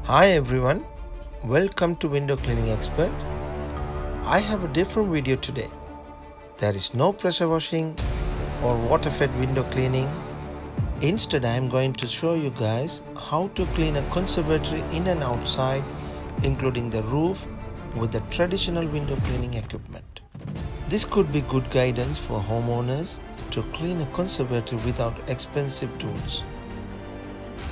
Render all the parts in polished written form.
Hi everyone, welcome to Window Cleaning Expert. I have a different video today. There is no pressure washing or water-fed window cleaning. Instead, I am going to show you guys how to clean a conservatory in and outside, including the roof, with the traditional window cleaning equipment. This could be good guidance for homeowners to clean a conservatory without expensive tools.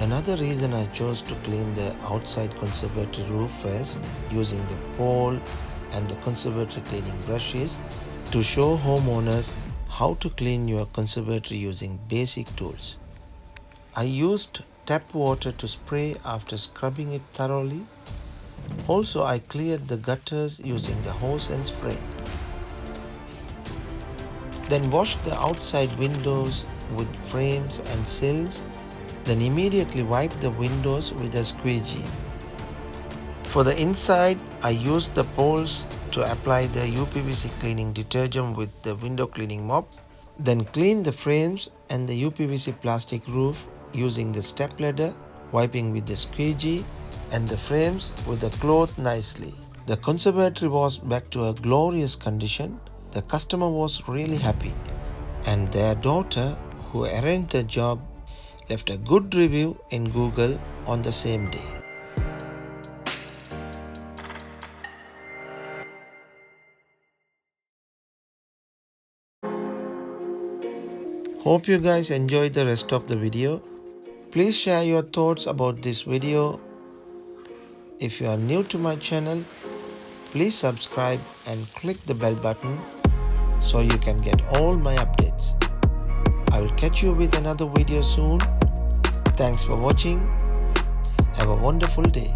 Another reason I chose to clean the outside conservatory roof first using the pole and the conservatory cleaning brush is to show homeowners how to clean your conservatory using basic tools. I used tap water to spray after scrubbing it thoroughly. Also, I cleared the gutters using the hose and spray. Then washed the outside windows with frames and sills. Then immediately wipe the windows with a squeegee. For the inside, I used the poles to apply the UPVC cleaning detergent with the window cleaning mop. Then clean the frames and the UPVC plastic roof using the step ladder, wiping with the squeegee and the frames with the cloth nicely. The conservatory was back to a glorious condition. The customer was really happy, and their daughter, who arranged the job, left a good review in Google on the same day. Hope you guys enjoyed the rest of the video. Please share your thoughts about this video. If you are new to my channel, please subscribe and click the bell button so you can get all my updates. I will catch you with another video soon. Thanks for watching. Have a wonderful day.